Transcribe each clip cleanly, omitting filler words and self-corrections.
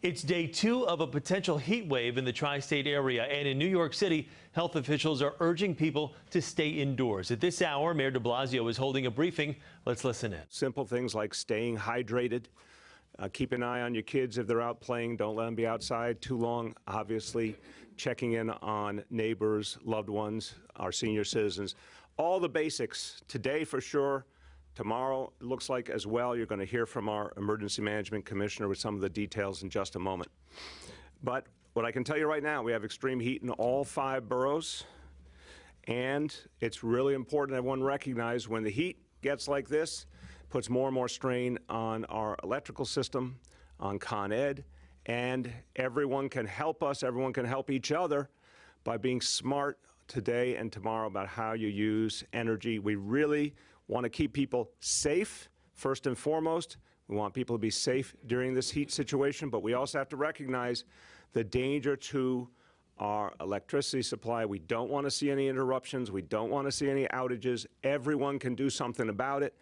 It's day 2 of a potential heat wave in the tri-state area, and in New York City, health officials are urging people to stay indoors. At this hour, Mayor de Blasio is holding a briefing. Let's listen in. Simple things like staying hydrated. Keep an eye on your kids if they're out playing. Don't let them be outside too long. Obviously, checking in on neighbors, loved ones, our senior citizens. All the basics today for sure. Tomorrow, it looks like as well, you're going to hear from our emergency management commissioner with some of the details in just a moment. But what I can tell you right now, we have extreme heat in all 5 boroughs. And it's really important everyone recognize when the heat gets like this, it puts more and more strain on our electrical system, on Con Ed, and everyone can help us, everyone can help each other by being smart today and tomorrow about how you use energy. We really want to keep people safe, first and foremost. We want people to be safe during this heat situation, but we also have to recognize the danger to our electricity supply. We don't want to see any interruptions. We don't want to see any outages. Everyone can do something about it.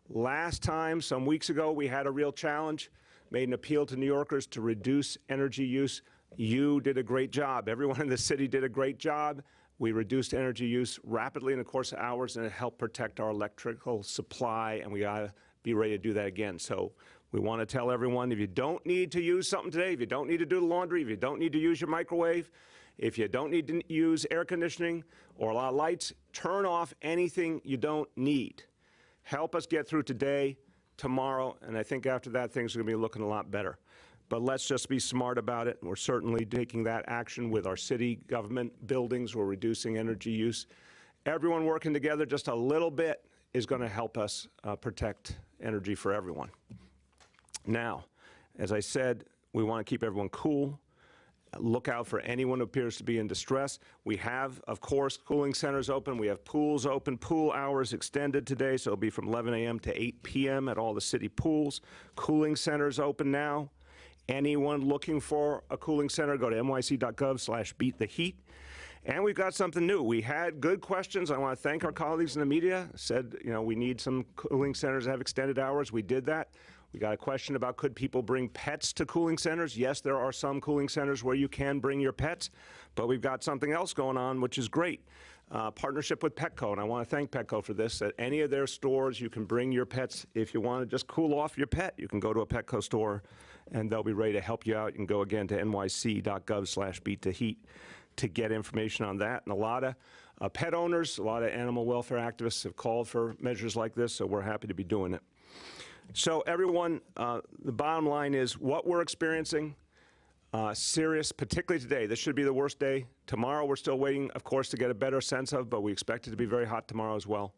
Last time, some weeks ago, we had a real challenge, made an appeal to New Yorkers to reduce energy use. You did a great job. Everyone in the city did a great job. We reduced energy use rapidly in the course of hours, and it helped protect our electrical supply, and we got to be ready to do that again. So we want to tell everyone, if you don't need to use something today, if you don't need to do the laundry, if you don't need to use your microwave, if you don't need to use air conditioning or a lot of lights, turn off anything you don't need. Help us get through today, tomorrow, and I think after that, things are going to be looking a lot better. But let's just be smart about it. We're certainly taking that action with our city government buildings. We're reducing energy use. Everyone working together just a little bit is going to help us protect energy for everyone. Now, as I said, we want to keep everyone cool. Look out for anyone who appears to be in distress. We have, of course, cooling centers open. We have pools open. Pool hours extended today, so it'll be from 11 a.m. to 8 p.m. at all the city pools. Cooling centers open now. Anyone looking for a cooling center, go to nyc.gov/beattheheat. And we've got something new. We had good questions. I want to thank our colleagues in the media. Said, we need some cooling centers that have extended hours. We did that. We got a question about could people bring pets to cooling centers. Yes, there are some cooling centers where you can bring your pets, but we've got something else going on, which is great. Partnership with Petco, and I want to thank Petco for this. At any of their stores, you can bring your pets. If you want to just cool off your pet, you can go to a Petco store, and they'll be ready to help you out. You can go again to nyc.gov/beattheheat to get information on that. And a lot of pet owners, a lot of animal welfare activists have called for measures like this, so we're happy to be doing it. So everyone, the bottom line is what we're experiencing, serious, particularly today. This should be the worst day. Tomorrow we're still waiting, of course, to get a better sense of, but we expect it to be very hot tomorrow as well.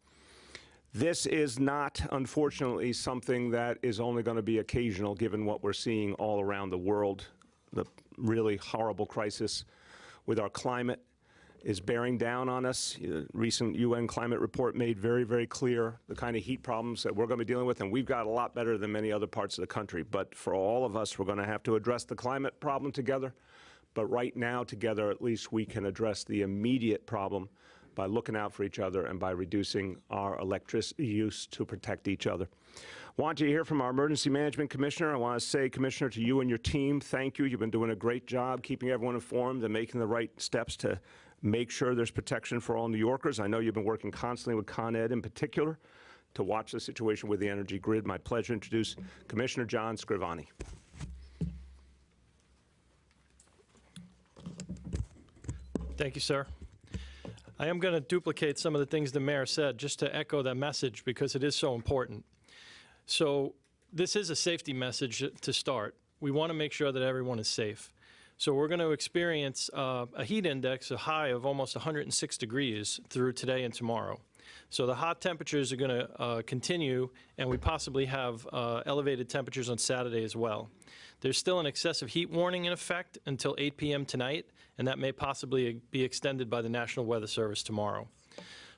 This is not, unfortunately, something that is only going to be occasional, given what we're seeing all around the world. The really horrible crisis with our climate is bearing down on us. The recent UN climate report made very, very clear the kind of heat problems that we're going to be dealing with, and we've got a lot better than many other parts of the country. But for all of us, we're going to have to address the climate problem together. But right now, together, at least we can address the immediate problem by looking out for each other and by reducing our electricity use to protect each other. I want you to hear from our Emergency Management Commissioner. I want to say, Commissioner, to you and your team, thank you. You've been doing a great job keeping everyone informed and making the right steps to make sure there's protection for all New Yorkers. I know you've been working constantly with Con Ed in particular to watch the situation with the energy grid. My pleasure to introduce Commissioner John Scrivani. Thank you, sir. I am going to duplicate some of the things the mayor said just to echo that message because it is so important. So this is a safety message to start. We want to make sure that everyone is safe. So we're going to experience a heat index, a high of almost 106 degrees through today and tomorrow. So the hot temperatures are going to continue, and we possibly have elevated temperatures on Saturday as well. There's still an excessive heat warning in effect until 8 p.m. tonight, and that may possibly be extended by the National Weather Service tomorrow.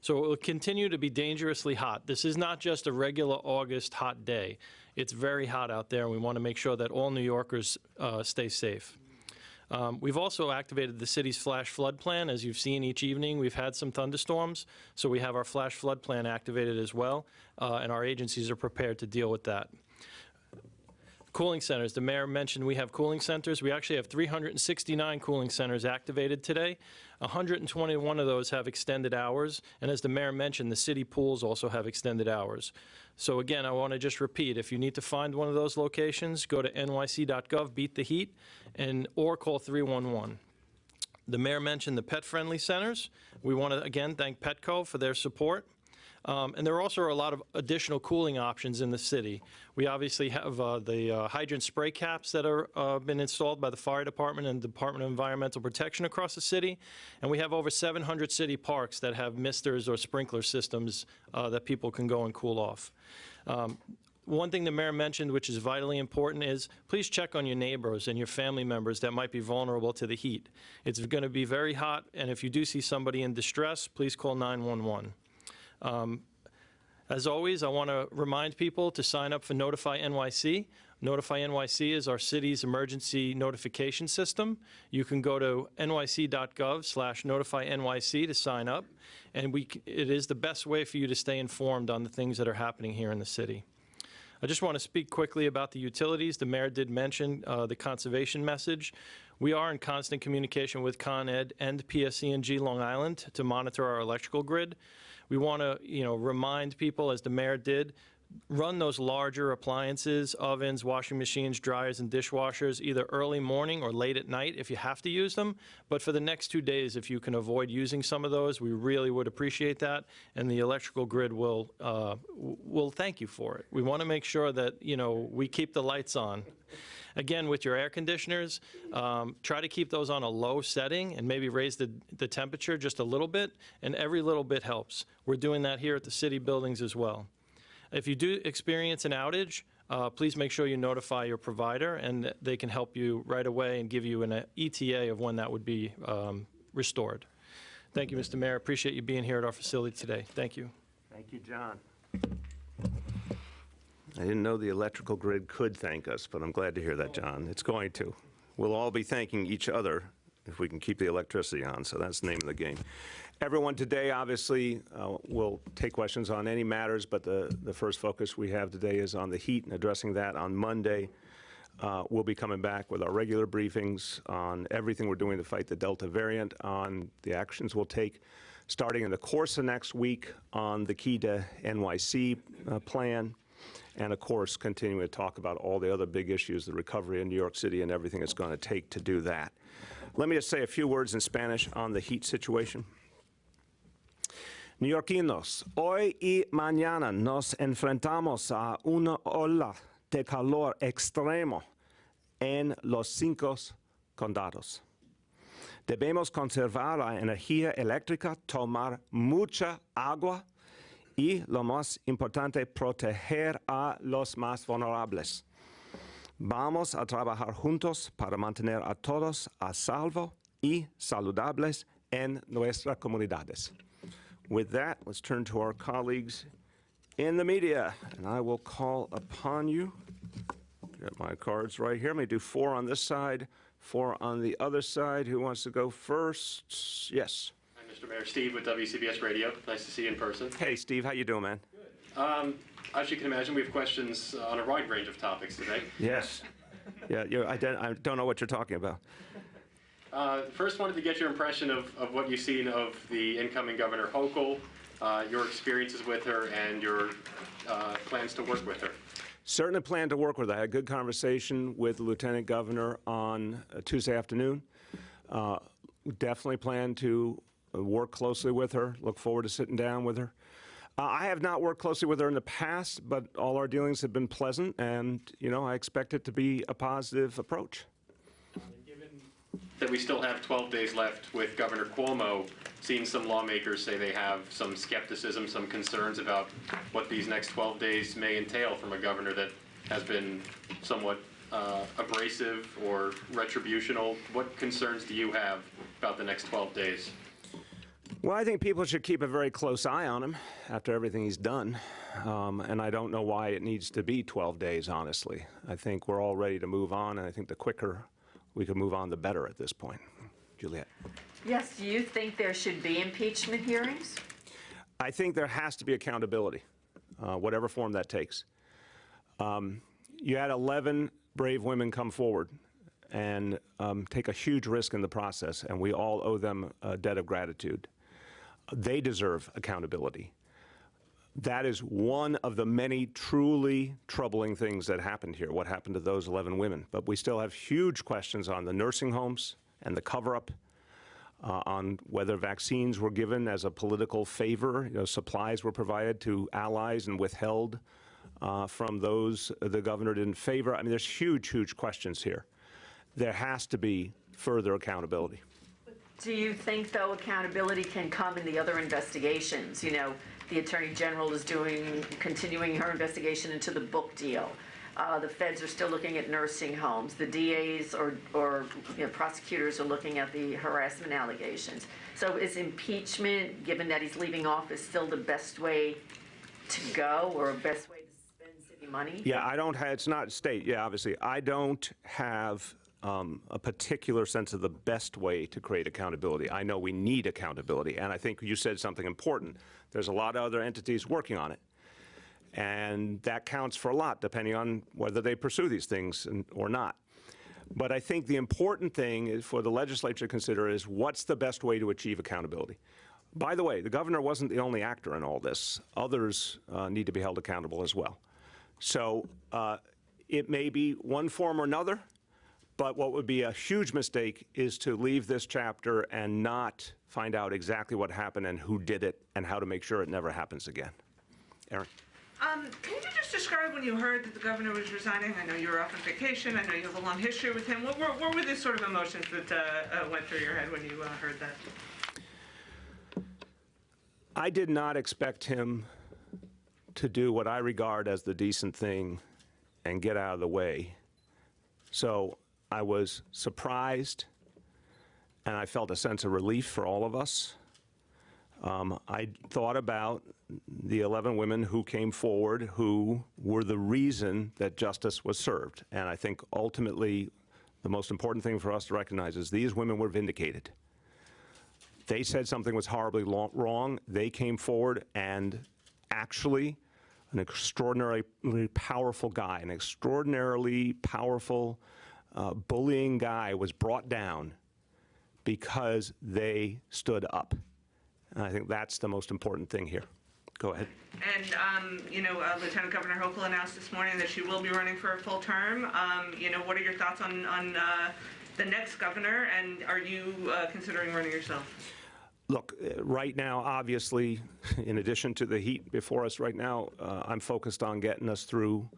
So it will continue to be dangerously hot. This is not just a regular August hot day. It's very hot out there, and we want to make sure that all New Yorkers stay safe. We've also activated the city's flash flood plan. As you've seen each evening, we've had some thunderstorms, so we have our flash flood plan activated as well, and our agencies are prepared to deal with that. Cooling centers. The mayor mentioned we have cooling centers. We actually have 369 cooling centers activated today. 121 of those have extended hours. And as the mayor mentioned, the city pools also have extended hours. So again, I want to just repeat, if you need to find one of those locations, go to nyc.gov, beat the heat, or call 311. The mayor mentioned the pet-friendly centers. We want to, again, thank Petco for their support. And there also are a lot of additional cooling options in the city. We obviously have the hydrant spray caps that are been installed by the fire department and Department of Environmental Protection across the city. And we have over 700 city parks that have misters or sprinkler systems that people can go and cool off. One thing the mayor mentioned, which is vitally important, is please check on your neighbors and your family members that might be vulnerable to the heat. It's going to be very hot, and if you do see somebody in distress, please call 911. As always, I want to remind people to sign up for Notify NYC. Notify NYC is our city's emergency notification system. You can go to nyc.gov/notifynyc to sign up, and it is the best way for you to stay informed on the things that are happening here in the city. I just want to speak quickly about the utilities. The mayor did mention the conservation message. We are in constant communication with Con Ed and PSE&G Long Island to monitor our electrical grid. We want to, remind people, as the mayor did, run those larger appliances, ovens, washing machines, dryers, and dishwashers either early morning or late at night if you have to use them. But for the next 2 days, if you can avoid using some of those, we really would appreciate that, and the electrical grid will thank you for it. We want to make sure that, we keep the lights on. Again, with your air conditioners, try to keep those on a low setting and maybe raise the temperature just a little bit, and every little bit helps. We're doing that here at the city buildings as well. If you do experience an outage, please make sure you notify your provider, and they can help you right away and give you an ETA of when that would be restored. Thank you, Mr. Mayor. Appreciate you being here at our facility today. Thank you. Thank you, John. I didn't know the electrical grid could thank us, but I'm glad to hear that, John. It's going to. We'll all be thanking each other if we can keep the electricity on, so that's the name of the game. Everyone today, obviously, will take questions on any matters, but the first focus we have today is on the heat and addressing that on Monday. We'll be coming back with our regular briefings on everything we're doing to fight the Delta variant, on the actions we'll take starting in the course of next week on the Key to NYC plan, and of course, continuing to talk about all the other big issues, the recovery in New York City and everything it's going to take to do that. Let me just say a few words in Spanish on the heat situation. Neoyorquinos, hoy y mañana nos enfrentamos a una ola de calor extremo en los 5 condados. Debemos conservar la energía eléctrica, tomar mucha agua y, lo más importante, proteger a los más vulnerables. Vamos a trabajar juntos para mantener a todos a salvo y saludables en nuestras comunidades. With that, let's turn to our colleagues in the media, and I will call upon you. Got my cards right here. Let me do 4 on this side, 4 on the other side. Who wants to go first? Yes. Hi, Mr. Mayor. Steve with WCBS Radio. Nice to see you in person. Hey, Steve. How you doing, man? Good. As you can imagine, we have questions on a wide range of topics today. Yes. Yeah, I don't know what you're talking about. First, wanted to get your impression of what you've seen of the incoming Governor Hochul, your experiences with her, and your plans to work with her. Certainly plan to work with her. I had a good conversation with the Lieutenant Governor on Tuesday afternoon. Definitely plan to work closely with her. Look forward to sitting down with her. I have not worked closely with her in the past, but all our dealings have been pleasant, and I expect it to be a positive approach. Given that we still have 12 days left with Governor Cuomo, seen some lawmakers say they have some skepticism, some concerns about what these next 12 days may entail from a governor that has been somewhat abrasive or retributional. What concerns do you have about the next 12 days? Well, I think people should keep a very close eye on him after everything he's done. And I don't know why it needs to be 12 days, honestly. I think we're all ready to move on, and I think the quicker we can move on, the better at this point. Juliet. Yes, do you think there should be impeachment hearings? I think there has to be accountability, whatever form that takes. You had 11 brave women come forward and take a huge risk in the process, and we all owe them a debt of gratitude. They deserve accountability. That is one of the many truly troubling things that happened here, what happened to those 11 women. But we still have huge questions on the nursing homes and the cover-up, on whether vaccines were given as a political favor. You know, supplies were provided to allies and withheld from those the governor didn't favor. I mean, there's huge, huge questions here. There has to be further accountability. Do you think, though, accountability can come in the other investigations? You know, the Attorney General is continuing her investigation into the book deal. The feds are still looking at nursing homes. The DAs or prosecutors are looking at the harassment allegations. So is impeachment, given that he's leaving office, still the best way to go, or a best way to spend city money? Yeah, I don't have, it's not state, yeah, obviously. I don't have a particular sense of the best way to create accountability. I know we need accountability, and I think you said something important. There's a lot of other entities working on it, and that counts for a lot, depending on whether they pursue these things or not. But I think the important thing is for the legislature to consider is what's the best way to achieve accountability. By the way, the governor wasn't the only actor in all this. Others need to be held accountable as well. So it may be one form or another, but what would be a huge mistake is to leave this chapter and not find out exactly what happened and who did it and how to make sure it never happens again. Erin? Can you just describe when you heard that the governor was resigning? I know you were off on vacation. I know you have a long history with him. What were the sort of emotions that went through your head when you heard that? I did not expect him to do what I regard as the decent thing and get out of the way. So I was surprised, and I felt a sense of relief for all of us. I thought about the 11 women who came forward who were the reason that justice was served. And I think ultimately the most important thing for us to recognize is these women were vindicated. They said something was horribly wrong. They came forward, and actually an extraordinarily powerful guy, an extraordinarily powerful bullying guy was brought down because they stood up. And I think that's the most important thing here. Go ahead. And, Lieutenant Governor Hochul announced this morning that she will be running for a full term. What are your thoughts on the next governor, and are you considering running yourself? Look, right now, obviously, in addition to the heat before us right now, I'm focused on getting us through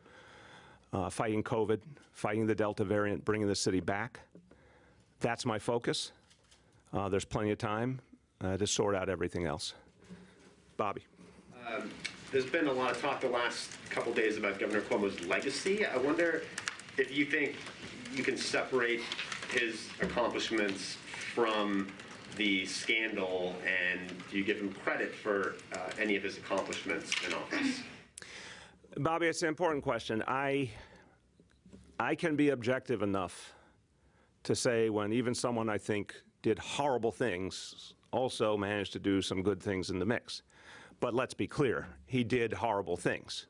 fighting COVID, fighting the Delta variant, bringing the city back. That's my focus. There's plenty of time to sort out everything else. Bobby. There's been a lot of talk the last couple days about Governor Cuomo's legacy. I wonder if you think you can separate his accomplishments from the scandal, and do you give him credit for any of his accomplishments in office? Bobby, it's an important question. I can be objective enough to say when even someone I think did horrible things also managed to do some good things in the mix. But let's be clear, he did horrible things.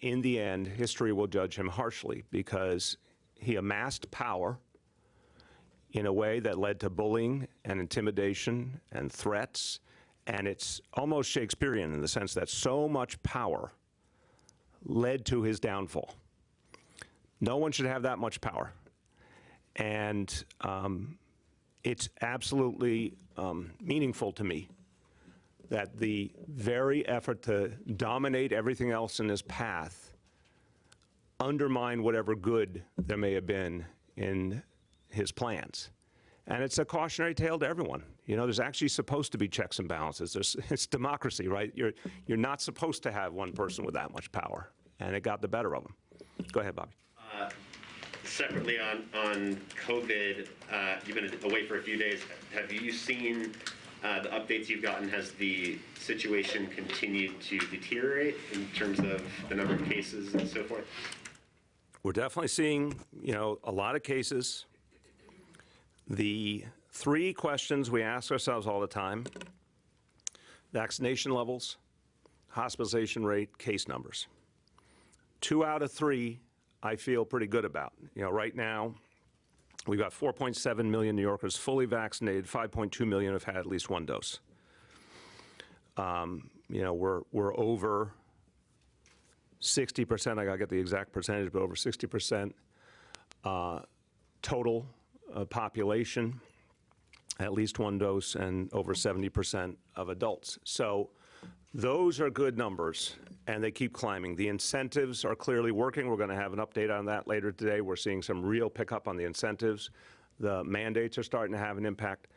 In the end, history will judge him harshly because he amassed power in a way that led to bullying and intimidation and threats, and it's almost Shakespearean in the sense that so much power led to his downfall. No one should have that much power. And it's absolutely meaningful to me that the very effort to dominate everything else in his path undermined whatever good there may have been in his plans. And it's a cautionary tale to everyone. You know, there's actually supposed to be checks and balances. It's democracy, right? You're not supposed to have one person with that much power, and it got the better of him. Go ahead, Bobby. Separately on COVID, you've been away for a few days. Have you seen the updates you've gotten? Has the situation continued to deteriorate in terms of the number of cases and so forth? We're definitely seeing, a lot of cases. The three questions we ask ourselves all the time: vaccination levels, hospitalization rate, case numbers. 2 out of 3 I feel pretty good about. Right now, we've got 4.7 million New Yorkers fully vaccinated. 5.2 million have had at least one dose. We're over 60%. I got to get the exact percentage, but over 60% total population, at least one dose, and over 70% of adults. So those are good numbers, and they keep climbing. The incentives are clearly working. We're going to have an update on that later today. We're seeing some real pickup on the incentives. The mandates are starting to have an impact.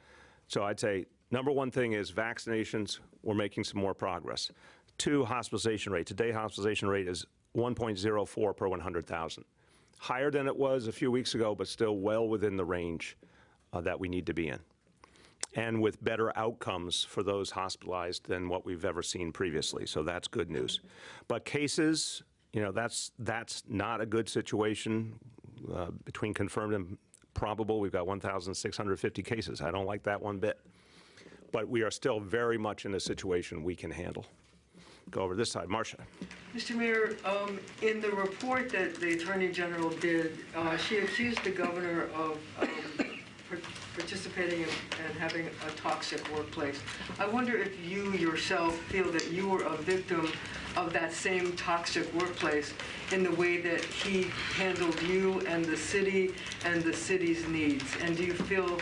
So I'd say number one thing is vaccinations. We're making some more progress. 2, hospitalization rate. Today, hospitalization rate is 1.04 per 100,000. Higher than it was a few weeks ago, but still well within the range that we need to be in, and with better outcomes for those hospitalized than what we've ever seen previously. So that's good news. But cases, that's not a good situation. Between confirmed and probable, we've got 1,650 cases. I don't like that one bit. But we are still very much in a situation we can handle. Go over this side. Marcia. Mr. Mayor, in the report that the Attorney General did, she accused the governor of participating in and having a toxic workplace. I wonder if you yourself feel that you were a victim of that same toxic workplace in the way that he handled you and the city's needs. And do you feel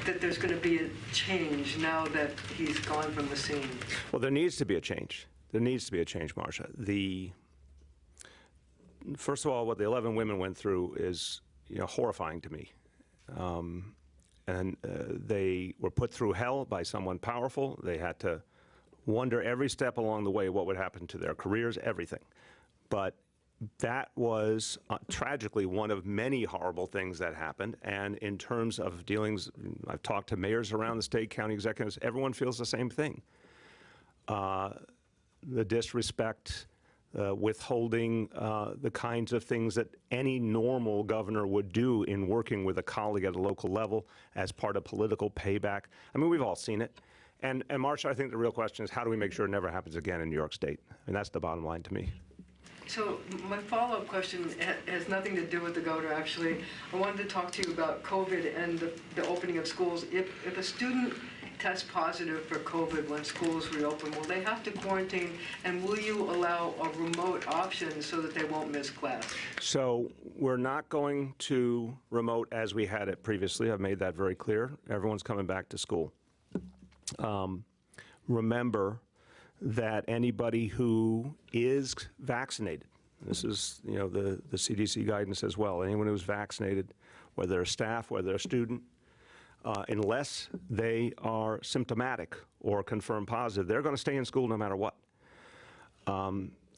that there's going to be a change now that he's gone from the scene? Well, there needs to be a change. There needs to be a change, Marcia. First of all, what the 11 women went through is horrifying to me. They were put through hell by someone powerful. They had to wonder every step along the way what would happen to their careers, everything. But that was tragically one of many horrible things that happened. And in terms of dealings, I've talked to mayors around the state, county executives, everyone feels the same thing. The disrespect, withholding the kinds of things that any normal governor would do in working with a colleague at a local level as part of political payback. I mean, we've all seen it. And Marcia, I think the real question is how do we make sure it never happens again in New York State? And that's the bottom line to me. So my follow-up question has nothing to do with the governor, actually. I wanted to talk to you about COVID and the opening of schools. If a student tests positive for COVID when schools reopen, will they have to quarantine, and will you allow a remote option so that they won't miss class? So we're not going to remote as we had it previously. I've made that very clear. Everyone's coming back to school. Remember that anybody who is vaccinated, this is the CDC guidance as well, anyone who's vaccinated, whether they're staff, whether they're a student, unless they are symptomatic or confirmed positive, they're going to stay in school no matter what.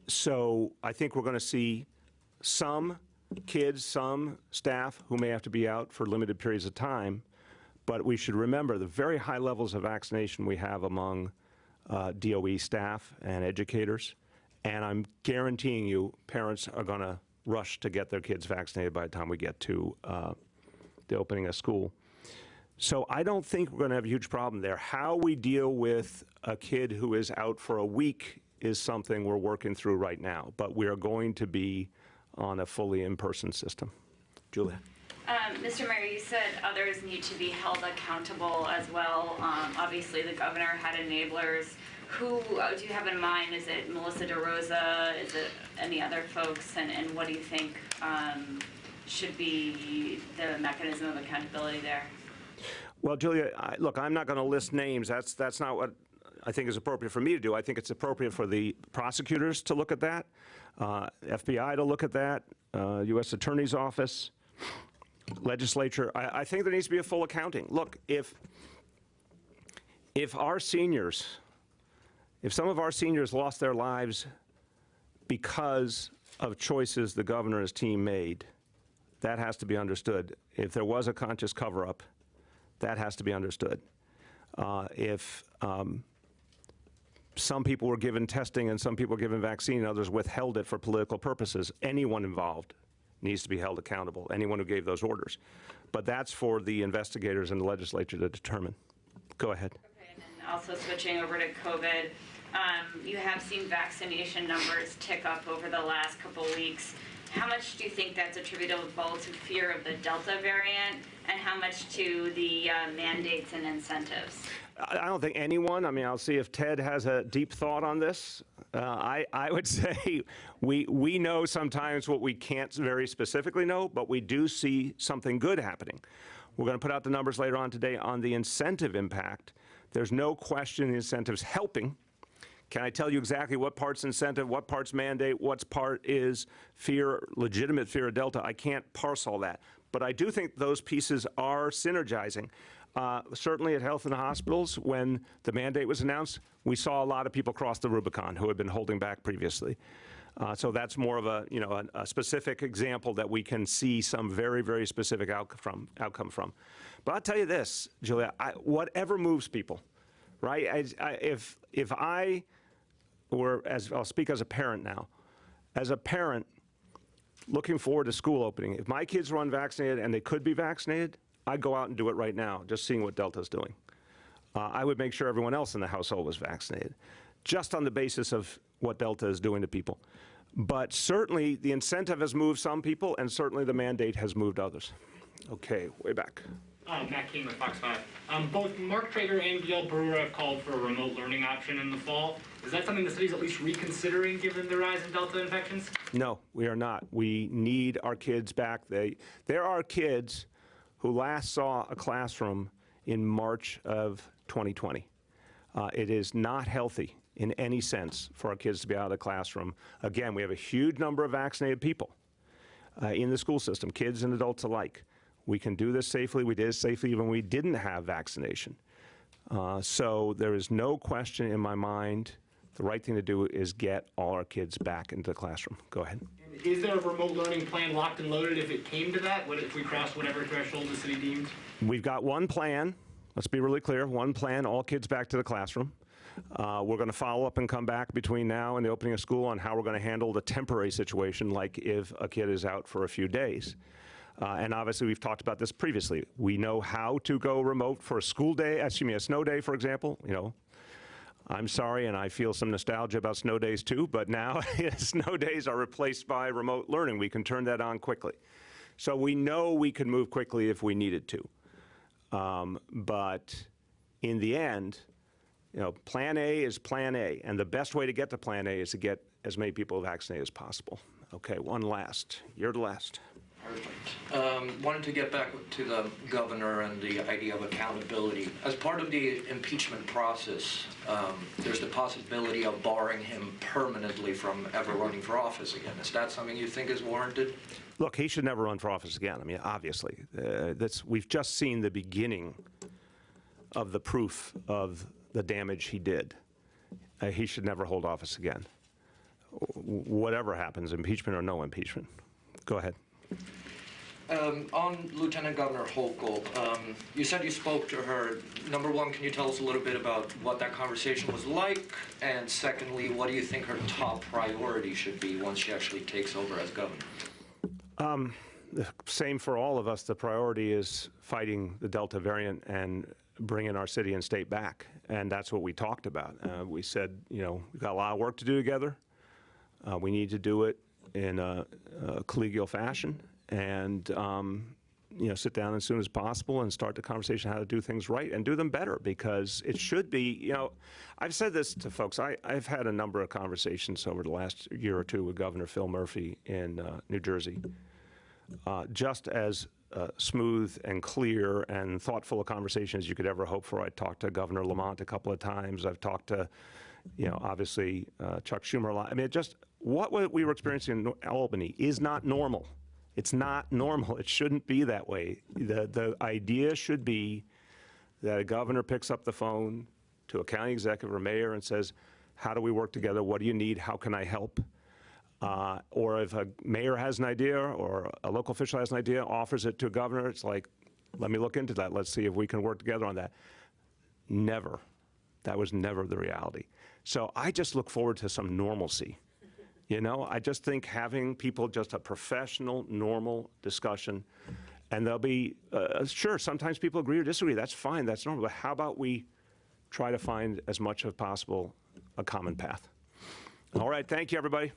So I think we're going to see some kids, some staff who may have to be out for limited periods of time, but we should remember the very high levels of vaccination we have among DOE staff and educators, and I'm guaranteeing you parents are going to rush to get their kids vaccinated by the time we get to the opening of school. So I don't think we're going to have a huge problem there. How we deal with a kid who is out for a week is something we're working through right now, but we are going to be on a fully in-person system. Julia. Mr. Mayor, you said others need to be held accountable as well. Obviously, the governor had enablers. Who do you have in mind? Is it Melissa DeRosa? Is it any other folks? And what do you think should be the mechanism of accountability there? Well, Julia, look, I'm not going to list names. That's not what I think is appropriate for me to do. I think it's appropriate for the prosecutors to look at that, FBI to look at that, U.S. Attorney's Office, legislature. I think there needs to be a full accounting. Look, if our seniors, if some of our seniors lost their lives because of choices the governor's team made, that has to be understood. If there was a conscious cover-up, that has to be understood. If some people were given testing and some people were given vaccine and others withheld it for political purposes, anyone involved needs to be held accountable, anyone who gave those orders. But that's for the investigators and the legislature to determine. Go ahead. Okay, and then also switching over to COVID, you have seen vaccination numbers tick up over the last couple weeks. how much do you think that's attributable to fear of the Delta variant, and how much to the mandates and incentives? I don't think anyone, I mean, I'll see if Ted has a deep thought on this. I would say we know sometimes what we can't very specifically know, but we do see something good happening. We're going to put out the numbers later on today on the incentive impact. There's no question the incentive's helping. Can I tell you exactly what part's incentive, what part's mandate, what part is fear, legitimate fear of Delta? I can't parse all that. But I do think those pieces are synergizing. Certainly at health and hospitals, when the mandate was announced, we saw a lot of people cross the Rubicon who had been holding back previously. So that's more of a, a specific example that we can see some very, very specific outcome from. But I'll tell you this, Julia, whatever moves people, right? If I were, I'll speak as a parent now, as a parent looking forward to school opening, if my kids were unvaccinated and they could be vaccinated, I'd go out and do it right now, just seeing what Delta's doing. I would make sure everyone else in the household was vaccinated, just on the basis of what Delta is doing to people. But certainly the incentive has moved some people, and certainly the mandate has moved others. Okay, way back. Matt King with Fox 5. Both Mark Traeger and Gail Brewer have called for a remote learning option in the fall. Is that something the city's at least reconsidering given the rise in Delta infections? No, we are not. We need our kids back. There are kids who last saw a classroom in March of 2020. It is not healthy in any sense for our kids to be out of the classroom. Again, we have a huge number of vaccinated people in the school system, kids and adults alike. We can do this safely. We did it safely even when we didn't have vaccination. So there is no question in my mind the right thing to do is get all our kids back into the classroom. Go ahead. Is there a remote learning plan locked and loaded if it came to that? What if we crossed whatever threshold the city deems? We've got one plan. Let's be really clear. One plan, all kids back to the classroom. We're going to follow up and come back between now and the opening of school on how we're going to handle the temporary situation, like if a kid is out for a few days. And obviously, we've talked about this previously. We know how to go remote for a school day, a snow day, for example. I'm sorry, and I feel some nostalgia about snow days too, but now snow days are replaced by remote learning. We can turn that on quickly. So we know we can move quickly if we needed to. But in the end, plan A is plan A, and the best way to get to plan A is to get as many people vaccinated as possible. Okay, one last. You're the last. Wanted to get back to the governor and the idea of accountability. As part of the impeachment process, there's the possibility of barring him permanently from ever running for office again. Is that something you think is warranted? Look, he should never run for office again. I mean, obviously. We've just seen the beginning of the proof of the damage he did. He should never hold office again. Whatever happens, impeachment or no impeachment. Go ahead. On Lieutenant Governor Hochul, you said you spoke to her. Number one, can you tell us a little bit about what that conversation was like? And secondly, what do you think her top priority should be once she actually takes over as governor? The same for all of us. The priority is fighting the Delta variant and bringing our city and state back. And that's what we talked about. We said, we've got a lot of work to do together. We need to do it in a collegial fashion. And, sit down as soon as possible and start the conversation how to do things right and do them better, because it should be, I've said this to folks. I've had a number of conversations over the last year or two with Governor Phil Murphy in New Jersey, just as smooth and clear and thoughtful a conversation as you could ever hope for. I talked to Governor Lamont a couple of times. I've talked to, obviously Chuck Schumer a lot. I mean, just what we were experiencing in Albany is not normal. It's not normal. It shouldn't be that way. The idea should be that a governor picks up the phone to a county executive or mayor and says, how do we work together? What do you need? How can I help? Or if a mayor has an idea or a local official has an idea, offers it to a governor, it's like, let me look into that. Let's see if we can work together on that. Never. That was never the reality. So I just look forward to some normalcy. I just think having people just a professional, normal discussion, and there'll be, sure, sometimes people agree or disagree. That's fine. That's normal. But how about we try to find as much as possible a common path? All right. Thank you, everybody.